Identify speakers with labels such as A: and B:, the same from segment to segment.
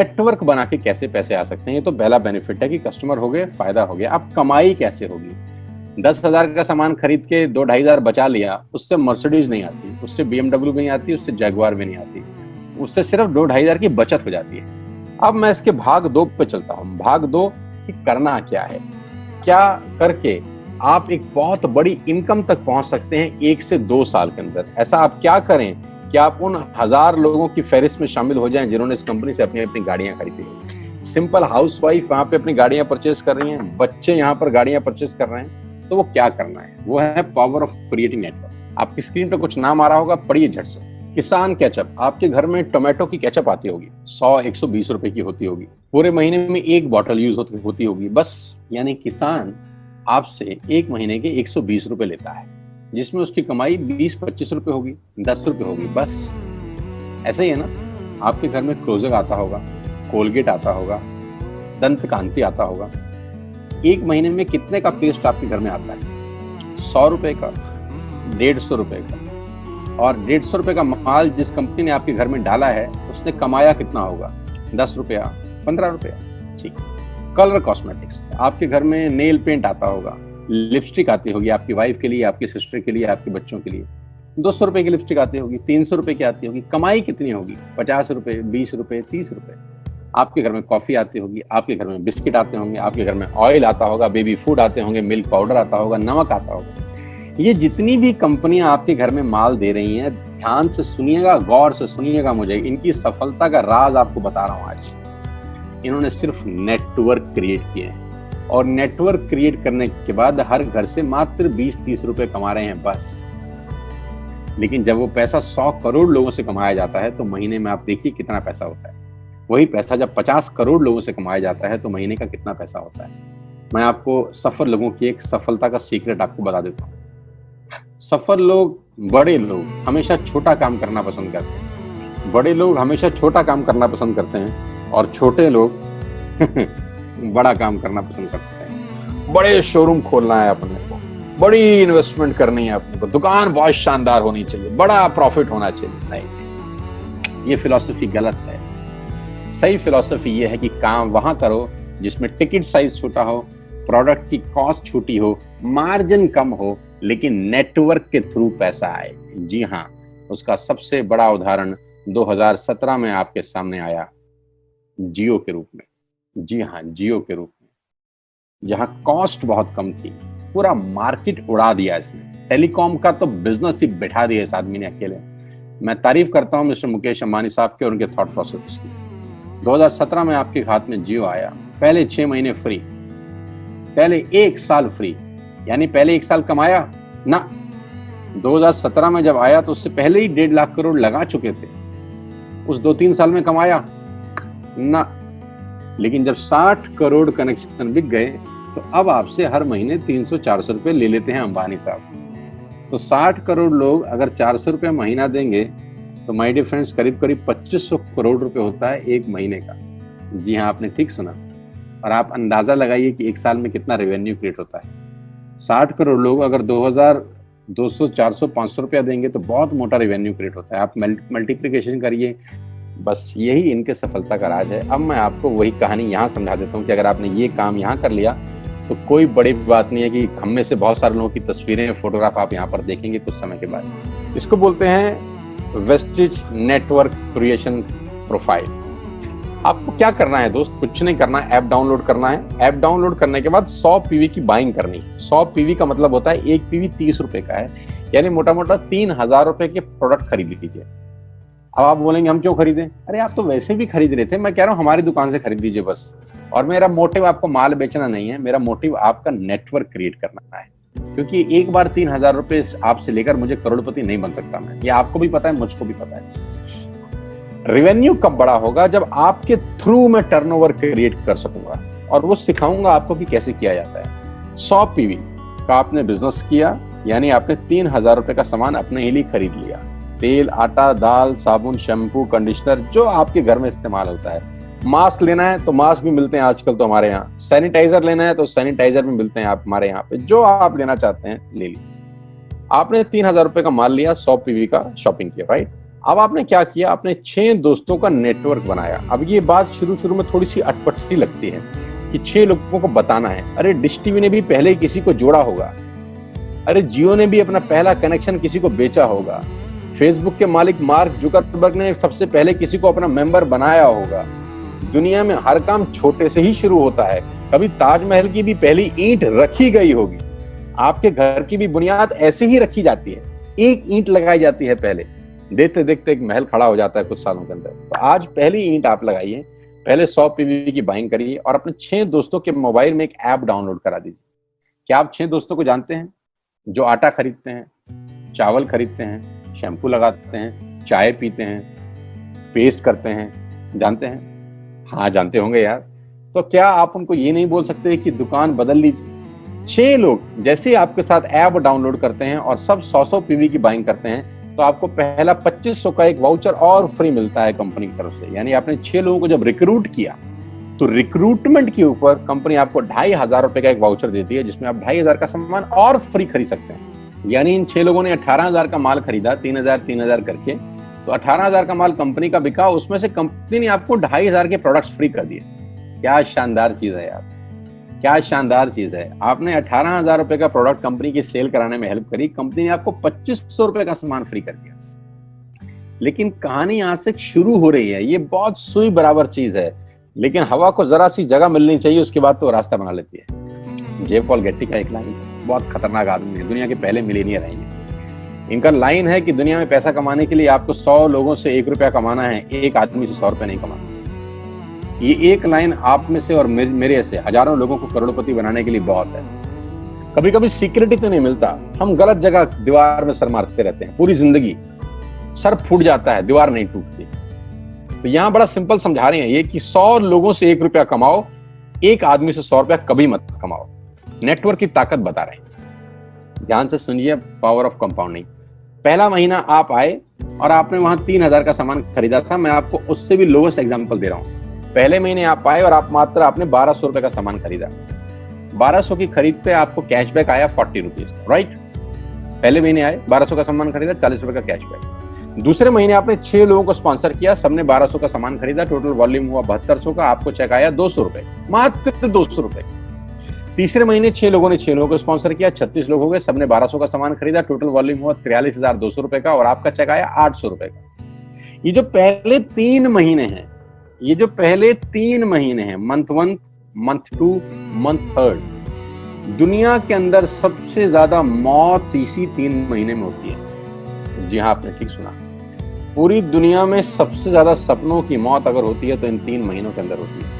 A: Network बना के कैसे पैसे आ सकते हैं, ये तो पहला बेनिफिट है कि कस्टमर हो गए, फायदा हो गया। अब कमाई कैसे होगी? 10,000 का सामान खरीद के 2-2,500 बचा लिया, उससे मर्सिडीज नहीं आती, उससे BMW भी नहीं आती, उससे जैगवार भी नहीं आती, उससे सिर्फ 2-2,500 की बचत हो जाती है। अब मैं इसके भाग 2 पे चलता हूँ। भाग 2 कि करना क्या है, क्या करके आप एक बहुत बड़ी इनकम तक पहुंच सकते हैं 1 से 2 साल के अंदर। ऐसा आप क्या करें कि आप उन 1000 लोगों की फहरिस्त में शामिल हो जाएं जिन्होंने इस कंपनी से अपनी अपनी गाड़ियां खरीदी हैं। सिंपल हाउसवाइफ वहां पे अपनी गाड़ियां परचेज कर रही हैं, बच्चे यहाँ पर गाड़ियां परचेज कर रहे हैं, तो वो क्या करना है? वो है पावर ऑफ क्रिएटिंग नेटवर्क। आपकी स्क्रीन पर कुछ नाम आ रहा होगा, पढ़िए झट से। किसान केचप, आपके घर में टोमेटो की केचप आती होगी, 100-120 रुपए की होती होगी, पूरे महीने में 1 बॉटल यूज होती होगी बस। यानी किसान आपसे 1 महीने के 120 रुपए लेता है, जिसमें उसकी कमाई 20-25 रुपए होगी, 10 रुपए होगी बस। ऐसा ही है ना? आपके घर में क्लोजर आता होगा, कोलगेट आता होगा, दंत कांति आता होगा। 1 महीने में कितने का पेस्ट आपके घर में आता है? 100 रुपए का, 150 रुपए का। और 150 रुपए का माल जिस कंपनी ने आपके घर में डाला है, उसने कमाया कितना होगा? 10 रुपया, 15 रुपया। ठीक। कलर कॉस्मेटिक्स, आपके घर में नेल पेंट आता होगा, लिपस्टिक आती होगी आपकी वाइफ के लिए, आपकी सिस्टर के लिए, आपके बच्चों के लिए। 200 रुपए की लिपस्टिक आती होगी, 300 रुपए की आती होगी। कमाई कितनी होगी? 50 रुपए, 20 रुपए, 30 रुपए। आपके घर में कॉफी आती होगी, आपके घर में बिस्किट आते होंगे, आपके घर में ऑयल आता होगा, बेबी फूड आते होंगे, मिल्क पाउडर आता होगा, नमक आता होगा। ये जितनी भी कंपनियां आपके घर में माल दे रही हैं, ध्यान से सुनिएगा, गौर से सुनिएगा मुझे। इनकी सफलता का राज आपको बता रहा हूं आज। इन्होंने सिर्फ नेटवर्क क्रिएट किए हैं, और नेटवर्क क्रिएट करने के बाद हर घर से मात्र 20-30 रुपए कमा रहे हैं बस। लेकिन जब वो पैसा 100 करोड़ लोगों से कमाया जाता है, तो महीने में आप देखिए कितना पैसा होता है। वही पैसा जब 50 करोड़ लोगों से कमाया जाता है, तो महीने का कितना पैसा होता है। मैं आपको सफल लोगों की एक सफलता का सीक्रेट आपको बता देता हूँ। सफल लोग, बड़े लोग हमेशा छोटा काम करना पसंद करते हैं। बड़े लोग हमेशा छोटा काम करना पसंद करते हैं, और छोटे लोग बड़ा काम करना पसंद करते हैं। बड़े शोरूम खोलना है अपने को, बड़ी इन्वेस्टमेंट करनी है अपने को, दुकान बहुत शानदार होनी चाहिए, बड़ा प्रॉफिट होना चाहिए। नहीं, ये फिलॉसफी गलत है। सही फिलॉसफी ये है कि काम वहां करो जिसमें टिकट साइज छोटा हो, प्रोडक्ट की कॉस्ट छोटी हो, मार्जिन कम हो, लेकिन नेटवर्क के थ्रू पैसा आए। जी हाँ, उसका सबसे बड़ा उदाहरण 2017 में आपके सामने आया, जियो के रूप में। जी हाँ, जियो के रूप में, जहां कॉस्ट बहुत कम थी, पूरा मार्केट उड़ा दिया इसने। टेलीकॉम का तो बिजनेस ही बिठा दिया इस आदमी ने अकेले। मैं तारीफ करता हूं मिस्टर मुकेश अंबानी साहब के और उनके थॉट प्रोसेस की। 2017 में आपके हाथ में जियो आया, पहले 6 महीने फ्री, पहले 1 साल फ्री। यानी पहले 1 साल कमाया ना। 2017 में जब आया तो उससे पहले ही 1.5 लाख करोड़ लगा चुके थे। उस 2-3 साल में कमाया ना। लेकिन जब 60 करोड़ कनेक्शन बिक गए, तो अब आपसे हर महीने 300-400 रुपए ले लेते हैं अंबानी साहब। तो 60 करोड़ लोग अगर 400 रुपए महीना देंगे, तो माय डियर फ्रेंड्स, करीब करीब 2500 करोड़ रुपए होता है 1 महीने का। जी हाँ, आपने ठीक सुना। और आप अंदाजा लगाइए कि 1 साल में कितना रेवेन्यू क्रिएट होता है। 60 करोड़ लोग अगर 2000, 200, 400, 500 रुपया देंगे, तो बहुत मोटा रेवेन्यू क्रिएट होता है। आप मल्टीप्लिकेशन करिए, बस यही इनके सफलता का राज है। अब मैं आपको वही कहानी यहाँ समझा देता हूँ कि अगर आपने ये काम यहाँ कर लिया, तो कोई बड़ी बात नहीं है कि हम में से बहुत सारे लोगों की तस्वीरें, फोटोग्राफ आप यहाँ पर देखेंगे कुछ समय के बाद। इसको बोलते हैं वेस्टिज नेटवर्क क्रिएशन प्रोफाइल। आपको क्या करना है दोस्त? कुछ नहीं करना है, ऐप डाउनलोड करना है। ऐप डाउनलोड करने के बाद 100 पीवी की बाइंग करनी है। 100 पीवी का मतलब होता है 1 पीवी 30 रुपए का है, यानी मोटा मोटा 3000 रुपए के प्रोडक्ट खरीद लीजिए। अब आप बोलेंगे हम क्यों खरीदें? अरे आप तो वैसे भी खरीद रहे थे, मैं कह रहा हूँ हमारी दुकान से खरीद लीजिए बस। और मेरा मोटिव आपको माल बेचना नहीं है, मेरा मोटिव आपका नेटवर्क क्रिएट करना है। क्योंकि एक बार 3000 रुपए आपसे लेकर मुझे करोड़पति नहीं बन सकता मैं, ये आपको भी पता है, मुझको भी पता है। रेवेन्यू कब बड़ा होगा? जब आपके थ्रू मैं टर्नओवर क्रिएट कर सकूंगा, और वो सिखाऊंगा आपको कि कैसे किया जाता है। 100 पीवी का आपने बिजनेस किया, यानी आपने 3000 रुपए का सामान अपने ही लिए खरीद लिया। तेल, आटा, दाल, साबुन, शैम्पू, कंडीशनर, जो आपके घर में इस्तेमाल होता है। मास्क लेना है तो मास्क भी मिलते हैं आजकल तो हमारे यहाँ। सैनिटाइजर लेना है तो सैनिटाइजर भी मिलते हैं आप हमारे यहाँ पे। जो आप लेना चाहते हैं ले लीजिए। आपने 3000 रुपए का माल लिया, 100 पीवी का शॉपिंग किया, राइट? अब आपने क्या किया, आपने 6 दोस्तों का नेटवर्क बनाया। अब ये बात शुरू शुरू में थोड़ी सी अटपटी लगती है कि 6 लोगों को बताना है। अरे डिश टीवी ने भी पहले किसी को जोड़ा होगा, अरे जियो ने भी अपना पहला कनेक्शन किसी को बेचा होगा, फेसबुक के मालिक मार्क जुकरबर्ग ने सबसे पहले किसी को अपना मेंबर बनाया होगा। दुनिया में हर काम छोटे से ही शुरू होता है। कभी ताजमहल की भी पहली ईंट रखी गई होगी, आपके घर की भी बुनियाद ऐसे ही रखी जाती है, एक ईंट लगाई जाती है पहले, देखते देखते एक महल खड़ा हो जाता है कुछ सालों के अंदर। तो आज पहली ईंट आप लगाइए, पहले 100 पीवी की बाइंग करिए और अपने 6 दोस्तों के मोबाइल में एक ऐप डाउनलोड करा दीजिए। क्या आप 6 दोस्तों को जानते हैं जो आटा खरीदते हैं, चावल खरीदते हैं, शैम्पू लगाते हैं, चाय पीते हैं, पेस्ट करते हैं? जानते हैं? हाँ जानते होंगे यार। तो क्या आप उनको ये नहीं बोल सकते कि दुकान बदल लीजिए? 6 लोग जैसे आपके साथ ऐप डाउनलोड करते हैं और सब 100 पीवी की बाइंग करते हैं तो आपको पहला 2500 का एक वाउचर और फ्री मिलता है कंपनी की तरफ से। यानी आपने 6 लोगों को जब रिक्रूट किया तो रिक्रूटमेंट के ऊपर कंपनी आपको 2500 रुपए का एक वाउचर देती है जिसमें आप 2500 का सामान और फ्री खरीद सकते हैं। यानी इन 6 लोगों ने 18,000 का माल खरीदा, 3,000 करके, तो 18,000 का माल कंपनी का बिका, उसमें से कंपनी ने आपको 2500 के प्रोडक्ट्स फ्री कर दिए। क्या शानदार चीज है यार, क्या शानदार चीज है। आपने 18,000 रुपए का प्रोडक्ट कंपनी की सेल कराने में हेल्प करी, कंपनी ने आपको 2500 रुपए का सामान फ्री कर दिया। लेकिन कहानी यहां से शुरू हो रही है। ये बहुत सुई बराबर चीज है, लेकिन हवा को जरा सी जगह मिलनी चाहिए, उसके बाद तो रास्ता बना लेती है। जे पॉल गेट्टी का एक लाइन, बहुत खतरनाक आदमी है, दुनिया के पहले मिलीनियर हैं। इनका लाइन है कि दुनिया में पैसा कमाने के लिए आपको 100 लोगों से 1 रुपया कमाना है, एक आदमी से 100 रुपया नहीं कमाना। ये एक लाइन आप में से और मेरे से हजारों लोगों को करोड़पति बनाने के लिए बहुत है। कभी कभी सिक्योरिटी तो नहीं मिलता, हम गलत जगह दीवार में सर मारते रहते हैं, पूरी जिंदगी सर फूट जाता है, दीवार नहीं टूटती। तो यहां बड़ा सिंपल समझा रहे हैं ये कि 100 लोगों से 1 रुपया कमाओ, एक आदमी से 100 रुपया कभी मत कमाओ। नेटवर्क की ताकत बता रहे हैं, ध्यान से सुनिए, पावर ऑफ कंपाउंडिंग। पहला महीना आप आए और आपने वहां 3,000 का सामान खरीदा था। मैं आपको उससे भी लोवेस्ट एग्जांपल दे रहा हूं। पहले महीने आप आए और आपने 1200 रुपए का सामान खरीदा। 1200 की खरीद पे आपको कैशबैक आया 40 रुपीज, राइट? पहले महीने आए, 1200 का सामान खरीदा, 40 रुपए का कैशबैक। दूसरे महीने आपने 6 लोगों को स्पॉन्सर किया, सबने 1200 का सामान खरीदा, टोटल वॉल्यूम हुआ 7200 का, आपको चेक आया 200 रुपए, मात्र 200 रुपए। तीसरे महीने 6 लोगों ने 6 लोगों को स्पॉन्सर किया, 36 लोग हो गए, सबने 1200 का सामान खरीदा, टोटल वॉल्यूम हुआ 43,200 रुपए का और आपका चेक आया 800 रुपए का। ये जो पहले 3 महीने हैं, ये जो पहले 3 महीने हैं, मंथ 1, मंथ 2, मंथ 3, दुनिया के अंदर सबसे ज्यादा मौत इसी 3 महीने में होती है। जी हाँ, आपने ठीक सुना, पूरी दुनिया में सबसे ज्यादा सपनों की मौत अगर होती है तो इन 3 महीनों के अंदर होती है।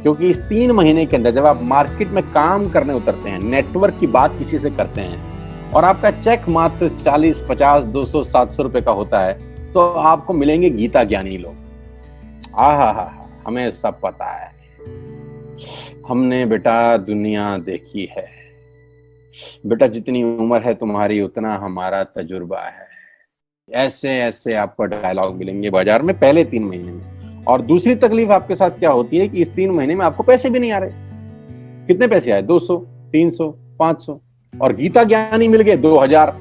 A: क्योंकि इस 3 महीने के अंदर जब आप मार्केट में काम करने उतरते हैं, नेटवर्क की बात किसी से करते हैं और आपका चेक मात्र 40, 50, 200, 700 रुपए का होता है, तो आपको मिलेंगे गीता ज्ञानी लोग। आहा, हमें सब पता है, हमने बेटा दुनिया देखी है, बेटा जितनी उम्र है तुम्हारी उतना हमारा तजुर्बा है। ऐसे ऐसे आपको डायलॉग मिलेंगे बाजार में पहले 3 महीने में। और दूसरी तकलीफ आपके साथ क्या होती है कि इस 3 महीने में आपको पैसे भी नहीं आ रहे। कितने पैसे आए? 200, 300, 500, और गीता ज्ञानी मिल गए 2000।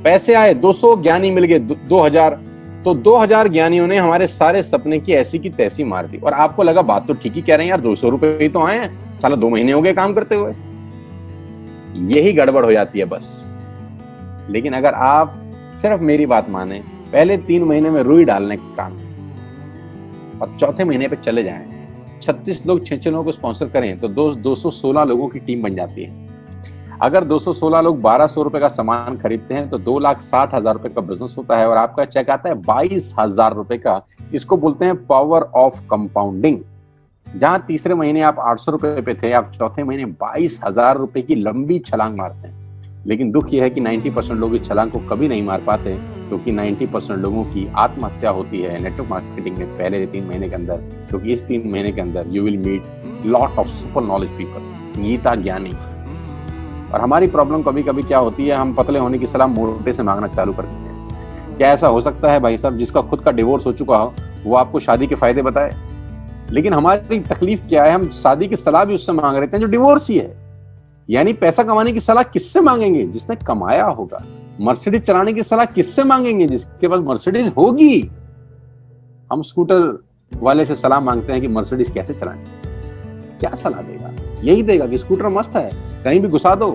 A: पैसे आए 200, ज्ञानी मिल गए 2000, तो 2000 ज्ञानियों ने हमारे सारे सपने की ऐसी की तैसी मार दी। और आपको लगा बात तो ठीक ही कह रहे हैं यार, 200 रुपए ही तो आए हैं, साला 2 महीने हो गए काम करते हुए। यही गड़बड़ हो जाती है बस। लेकिन अगर आप सिर्फ मेरी बात माने, पहले 3 महीने में रुई डालने का काम और चौथे महीने पे चले जाएं, 36 लोग 6 लोगों को स्पॉन्सर करें तो 216 लोगों की टीम बन जाती है। अगर 216 लोग 1200 रुपए का सामान खरीदते हैं तो 2,60,000 रुपए का बिजनेस होता है और आपका चेक आता है 22,000 रुपए का। इसको बोलते हैं पावर ऑफ कंपाउंडिंग। जहां तीसरे महीने आप 800 रुपए पे थे, आप चौथे महीने 22,000 रुपए की लंबी छलांग मारते हैं। लेकिन दुख यह है कि 90% लोग इस छलांग को कभी नहीं मार पाते, क्योंकि 90% लोगों की आत्महत्या होती है नेटवर्क मार्केटिंग में पहले 3 महीने के अंदर। क्योंकि इस 3 महीने के अंदर you will meet lot of super knowledge people, Gita ज्ञानी। और हमारी प्रॉब्लम कभी कभी क्या होती है, हम पतले होने की सलाह मोटे से मांगना चालू कर देते हैं। क्या ऐसा हो सकता है भाई साहब, जिसका खुद का डिवोर्स हो चुका हो वो आपको शादी के फायदे बताए? लेकिन हमारी तकलीफ क्या है, हम शादी की सलाह भी उससे मांग रहे हैं जो डिवोर्स ही है। यानी पैसा कमाने की सलाह किससे मांगेंगे? जिसने कमाया होगा। मर्सिडीज चलाने की सलाह किससे मांगेंगे? जिसके पास मर्सिडीज होगी। हम स्कूटर वाले से सलाह मांगते हैं कि मर्सिडीज कैसे चलाएं। क्या सलाह देगा? यही देगा कि स्कूटर मस्त है, कहीं भी घुसा दो,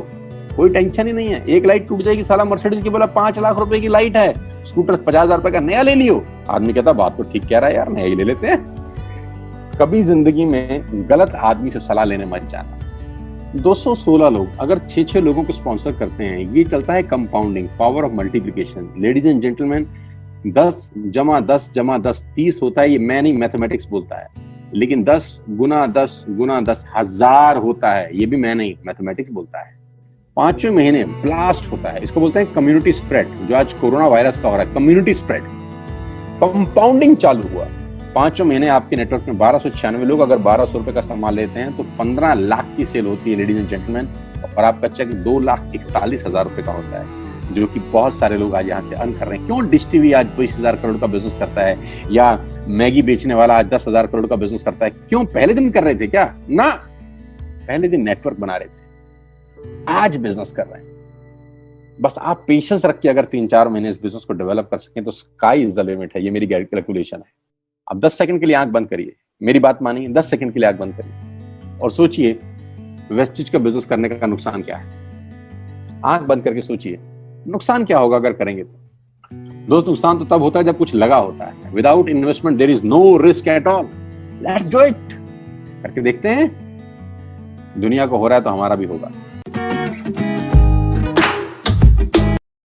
A: कोई टेंशन ही नहीं है। एक लाइट टूट जाएगी, साला मर्सिडीज की बोला 5 लाख रुपए की लाइट है, स्कूटर 50,000 रुपए का नया ले लियो। आदमी कहता बात तो ठीक कह रहा है यार, नया ही ले लेते हैं। कभी जिंदगी में गलत आदमी से सलाह लेने मत जाना। 216 लोग अगर 6-6 लोगों को स्पॉन्सर करते हैं, ये चलता है compounding, power of multiplication. Ladies and gentleman, 10 × 10 = 10 30 होता है। ये मैं नहीं, मैथमेटिक्स बोलता है। लेकिन 10 × 10 × 10 1000 होता है। ये भी मैं नहीं, मैथमेटिक्स बोलता है। 5वें महीने ब्लास्ट होता है, इसको बोलते हैं कम्युनिटी स्प्रेड, जो आज कोरोना वायरस का हो रहा है। कम्युनिटी स्प्रेड, कंपाउंडिंग चालू हुआ। 5वें महीने आपके नेटवर्क में 1296 लोग अगर 1200 रुपए का सामान लेते हैं तो 15 लाख की सेल होती है लेडीज एंड जेंटलमैन। और आपका चेक 2,41,000 रुपए का होता है, जो कि बहुत सारे लोग आज यहाँ से अर्न कर रहे हैं। क्यों डिश टीवी आज 20,000 करोड़ का बिजनेस करता है, या मैगी बेचने वाला आज 10,000 करोड़ का बिजनेस करता है? क्यों? पहले दिन कर रहे थे क्या? ना, पहले दिन नेटवर्क बना रहे थे, आज बिजनेस कर रहे हैं। बस आप पेशेंस रख के अगर 3-4 महीने इस बिजनेस को डेवलप कर सकें तो स्काई इज द लिमिट है। ये मेरी कैलकुलेशन है। अब 10 सेकंड के लिए आंख बंद करिए, मेरी बात मानिए, 10 सेकंड के लिए आंख बंद करिए और सोचिए वेस्टिज का बिजनेस करने का नुकसान क्या है। आंख बंद करके सोचिए नुकसान क्या होगा अगर करेंगे तो। दोस्त, नुकसान तो तब होता है जब कुछ लगा होता है। Without investment there is no risk at all. Let's do it. करके देखते हैं, दुनिया को हो रहा है तो हमारा भी होगा।